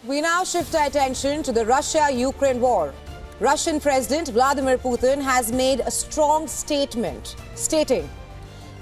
We now shift our attention to the Russia-Ukraine war. Russian President Vladimir Putin has made a strong statement stating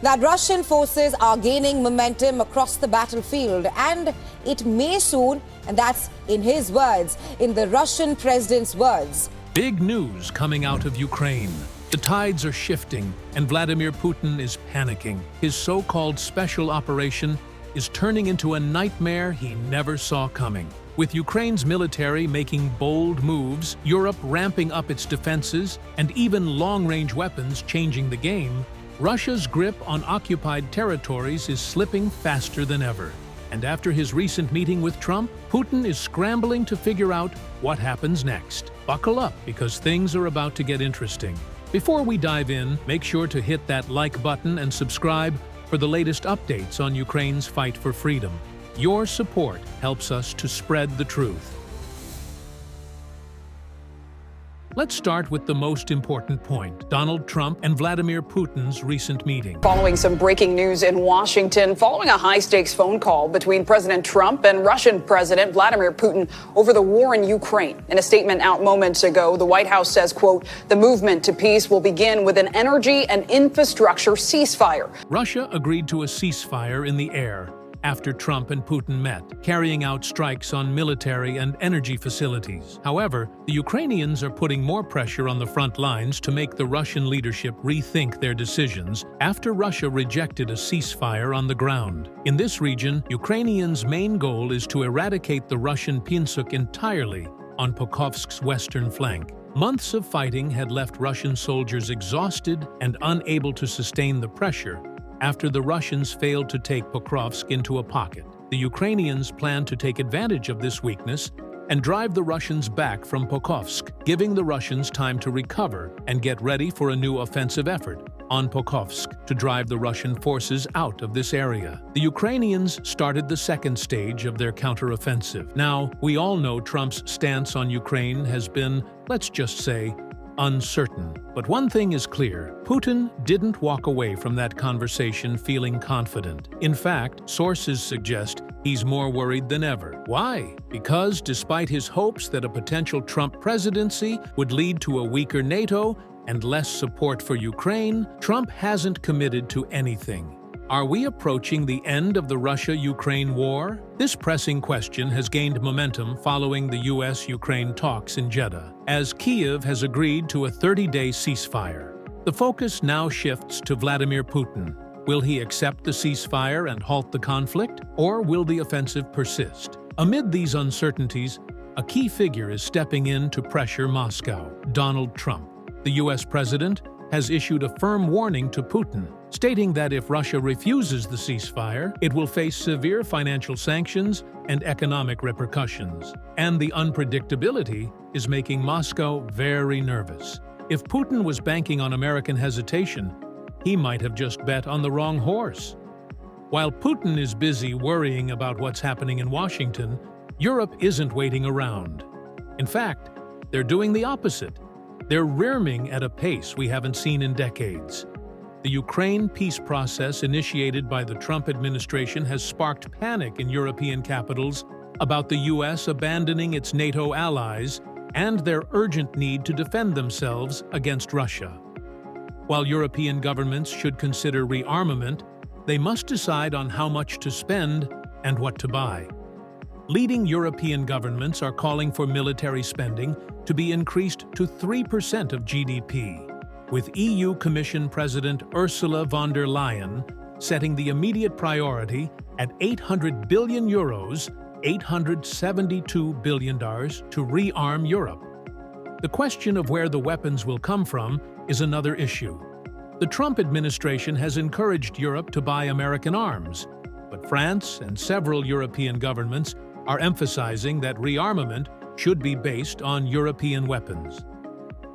that Russian forces are gaining momentum across the battlefield and it may soon, and that's in his words, in the Russian president's words. Big news coming out of Ukraine. The tides are shifting and Vladimir Putin is panicking. His so-called special operation is turning into a nightmare he never saw coming. With Ukraine's military making bold moves, Europe ramping up its defenses, and even long-range weapons changing the game, Russia's grip on occupied territories is slipping faster than ever. And after his recent meeting with Trump, Putin is scrambling to figure out what happens next. Buckle up, because things are about to get interesting. Before we dive in, make sure to hit that like button and subscribe for the latest updates on Ukraine's fight for freedom. Your support helps us to spread the truth. Let's start with the most important point: Donald Trump and Vladimir Putin's recent meeting. Following some breaking news in Washington, following a high-stakes phone call between President Trump and Russian President Vladimir Putin over the war in Ukraine. In a statement out moments ago, the White House says, quote, "The movement to peace will begin with an energy and infrastructure ceasefire." Russia agreed to a ceasefire in the air after Trump and Putin met, carrying out strikes on military and energy facilities. However, the Ukrainians are putting more pressure on the front lines to make the Russian leadership rethink their decisions after Russia rejected a ceasefire on the ground. In this region, Ukrainians' main goal is to eradicate the Russian Pinsuk entirely on Pokrovsk's western flank. Months of fighting had left Russian soldiers exhausted and unable to sustain the pressure after the Russians failed to take Pokrovsk into a pocket. The Ukrainians plan to take advantage of this weakness and drive the Russians back from Pokrovsk, giving the Russians time to recover and get ready for a new offensive effort on Pokrovsk to drive the Russian forces out of this area. The Ukrainians started the second stage of their counteroffensive. Now, we all know Trump's stance on Ukraine has been, let's just say, uncertain. But one thing is clear: Putin didn't walk away from that conversation feeling confident. In fact, sources suggest he's more worried than ever. Why? Because despite his hopes that a potential Trump presidency would lead to a weaker NATO and less support for Ukraine, Trump hasn't committed to anything. Are we approaching the end of the Russia-Ukraine war? This pressing question has gained momentum following the U.S.-Ukraine talks in Jeddah, as Kyiv has agreed to a 30-day ceasefire. The focus now shifts to Vladimir Putin. Will he accept the ceasefire and halt the conflict, or will the offensive persist? Amid these uncertainties, a key figure is stepping in to pressure Moscow: Donald Trump. The U.S. president has issued a firm warning to Putin, stating that if Russia refuses the ceasefire, it will face severe financial sanctions and economic repercussions. And the unpredictability is making Moscow very nervous. If Putin was banking on American hesitation, he might have just bet on the wrong horse. While Putin is busy worrying about what's happening in Washington, Europe isn't waiting around. In fact, they're doing the opposite. They're rearming at a pace we haven't seen in decades. The Ukraine peace process initiated by the Trump administration has sparked panic in European capitals about the U.S. abandoning its NATO allies and their urgent need to defend themselves against Russia. While European governments should consider rearmament, they must decide on how much to spend and what to buy. Leading European governments are calling for military spending to be increased to 3% of GDP, with EU Commission President Ursula von der Leyen setting the immediate priority at €800 billion, $872 billion, to rearm Europe. The question of where the weapons will come from is another issue. The Trump administration has encouraged Europe to buy American arms, but France and several European governments are emphasizing that rearmament should be based on European weapons.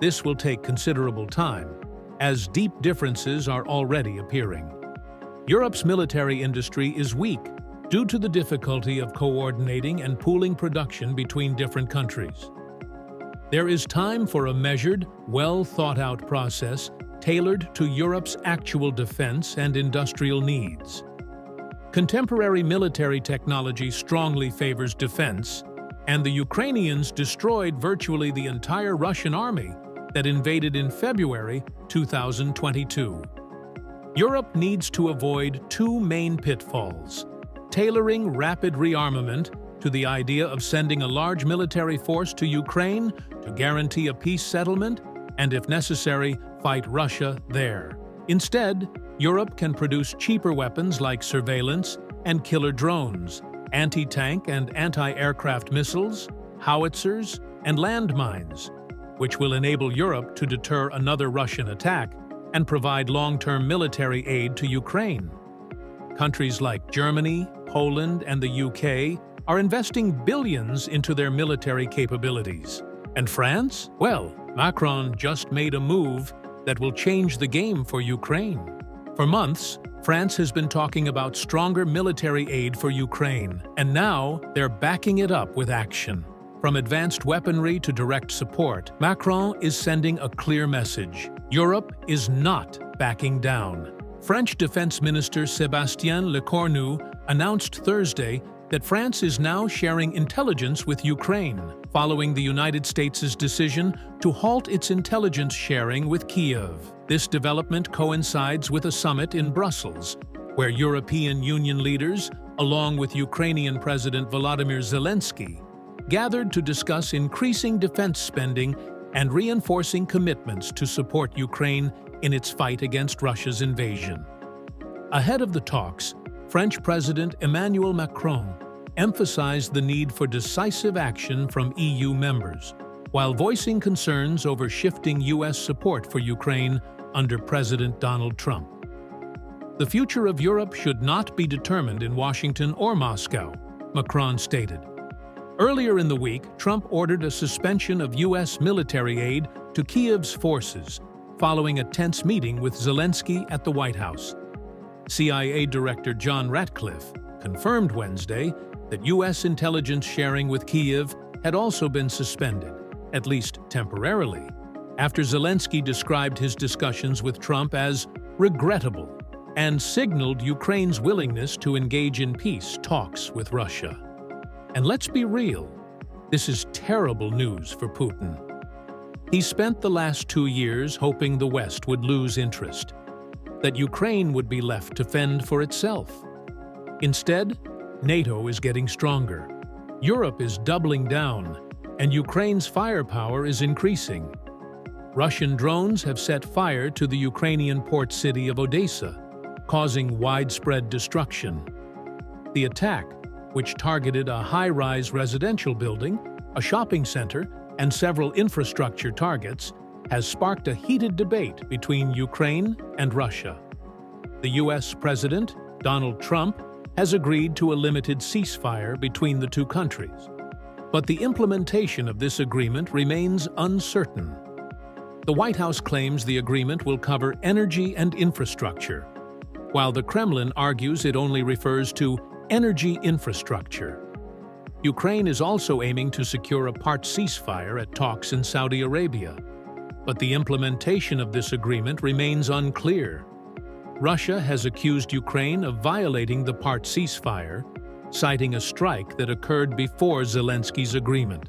This will take considerable time, as deep differences are already appearing. Europe's military industry is weak due to the difficulty of coordinating and pooling production between different countries. There is time for a measured, well-thought-out process tailored to Europe's actual defense and industrial needs. Contemporary military technology strongly favors defense, and the Ukrainians destroyed virtually the entire Russian army that invaded in February 2022. Europe needs to avoid two main pitfalls: tailoring rapid rearmament to the idea of sending a large military force to Ukraine to guarantee a peace settlement and, if necessary, fight Russia there. Instead, Europe can produce cheaper weapons like surveillance and killer drones, anti-tank and anti-aircraft missiles, howitzers, and landmines, which will enable Europe to deter another Russian attack and provide long-term military aid to Ukraine. Countries like Germany, Poland, and the UK are investing billions into their military capabilities. And France? Well, Macron just made a move that will change the game for Ukraine. For months, France has been talking about stronger military aid for Ukraine, and now they're backing it up with action. From advanced weaponry to direct support, Macron is sending a clear message: Europe is not backing down. French Defense Minister Sébastien Lecornu announced Thursday that France is now sharing intelligence with Ukraine, following the United States' decision to halt its intelligence sharing with Kyiv. This development coincides with a summit in Brussels, where European Union leaders, along with Ukrainian President Volodymyr Zelensky, gathered to discuss increasing defense spending and reinforcing commitments to support Ukraine in its fight against Russia's invasion. Ahead of the talks, French President Emmanuel Macron emphasized the need for decisive action from EU members, while voicing concerns over shifting U.S. support for Ukraine under President Donald Trump. The future of Europe should not be determined in Washington or Moscow, Macron stated. Earlier in the week, Trump ordered a suspension of U.S. military aid to Kyiv's forces, following a tense meeting with Zelensky at the White House. CIA Director John Ratcliffe confirmed Wednesday that U.S. intelligence sharing with Kyiv had also been suspended, at least temporarily, after Zelensky described his discussions with Trump as regrettable and signaled Ukraine's willingness to engage in peace talks with Russia. And let's be real, this is terrible news for Putin. He spent the last 2 years hoping the West would lose interest, that Ukraine would be left to fend for itself. Instead, NATO is getting stronger, Europe is doubling down, and Ukraine's firepower is increasing. Russian drones have set fire to the Ukrainian port city of Odessa, causing widespread destruction. The attack, which targeted a high-rise residential building, a shopping center, and several infrastructure targets, has sparked a heated debate between Ukraine and Russia. The U.S. President, Donald Trump, has agreed to a limited ceasefire between the two countries. But the implementation of this agreement remains uncertain. The White House claims the agreement will cover energy and infrastructure, while the Kremlin argues it only refers to energy infrastructure. Ukraine is also aiming to secure a part ceasefire at talks in Saudi Arabia, but the implementation of this agreement remains unclear. Russia has accused Ukraine of violating the part ceasefire, citing a strike that occurred before Zelensky's agreement.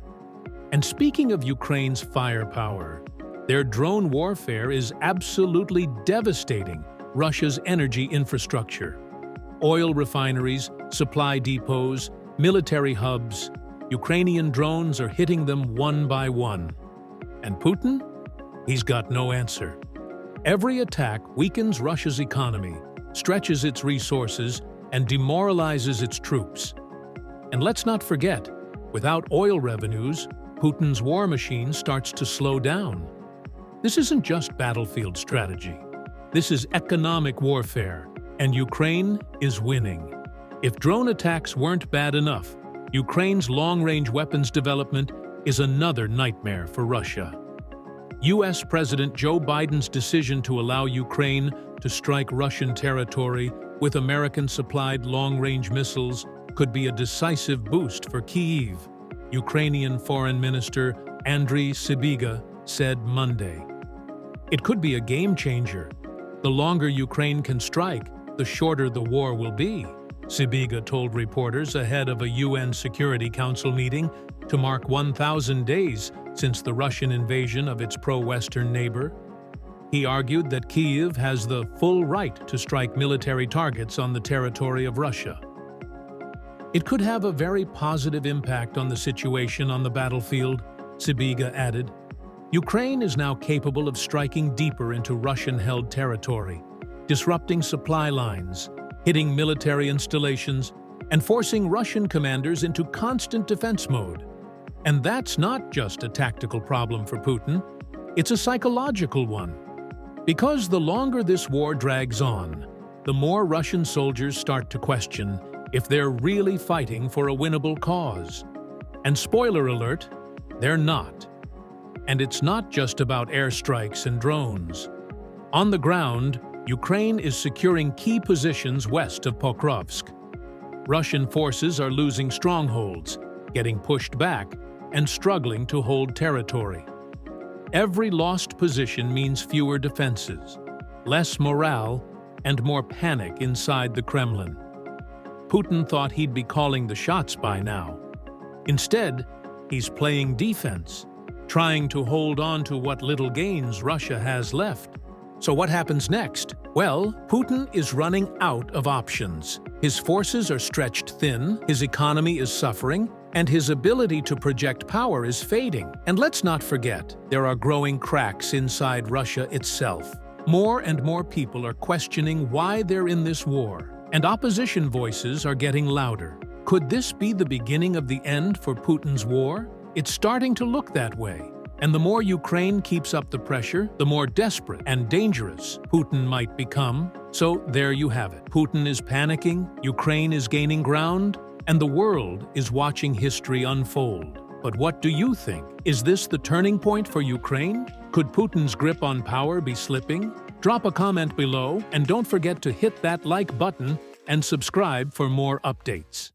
And speaking of Ukraine's firepower, their drone warfare is absolutely devastating Russia's energy infrastructure. Oil refineries, supply depots, military hubs, Ukrainian drones are hitting them one by one. And Putin? He's got no answer. Every attack weakens Russia's economy, stretches its resources, and demoralizes its troops. And let's not forget, without oil revenues, Putin's war machine starts to slow down. This isn't just battlefield strategy. This is economic warfare, and Ukraine is winning. If drone attacks weren't bad enough, Ukraine's long-range weapons development is another nightmare for Russia. U.S. President Joe Biden's decision to allow Ukraine to strike Russian territory with American-supplied long-range missiles could be a decisive boost for Kyiv, Ukrainian Foreign Minister Andriy Sybiga said Monday. It could be a game-changer. The longer Ukraine can strike, the shorter the war will be, Sybiga told reporters ahead of a UN Security Council meeting to mark 1,000 days since the Russian invasion of its pro-Western neighbor. He argued that Kyiv has the full right to strike military targets on the territory of Russia. It could have a very positive impact on the situation on the battlefield, Sybiga added. Ukraine is now capable of striking deeper into Russian-held territory, disrupting supply lines, hitting military installations, and forcing Russian commanders into constant defense mode. And that's not just a tactical problem for Putin, it's a psychological one. Because the longer this war drags on, the more Russian soldiers start to question if they're really fighting for a winnable cause. And spoiler alert, they're not. And it's not just about airstrikes and drones. On the ground, Ukraine is securing key positions west of Pokrovsk. Russian forces are losing strongholds, getting pushed back, and struggling to hold territory. Every lost position means fewer defenses, less morale, and more panic inside the Kremlin. Putin thought he'd be calling the shots by now. Instead, he's playing defense, trying to hold on to what little gains Russia has left. So what happens next? Well, Putin is running out of options. His forces are stretched thin, his economy is suffering, and his ability to project power is fading. And let's not forget, there are growing cracks inside Russia itself. More and more people are questioning why they're in this war, and opposition voices are getting louder. Could this be the beginning of the end for Putin's war? It's starting to look that way. And the more Ukraine keeps up the pressure, the more desperate and dangerous Putin might become. So there you have it. Putin is panicking, Ukraine is gaining ground, and the world is watching history unfold. But what do you think? Is this the turning point for Ukraine? Could Putin's grip on power be slipping? Drop a comment below, and don't forget to hit that like button and subscribe for more updates.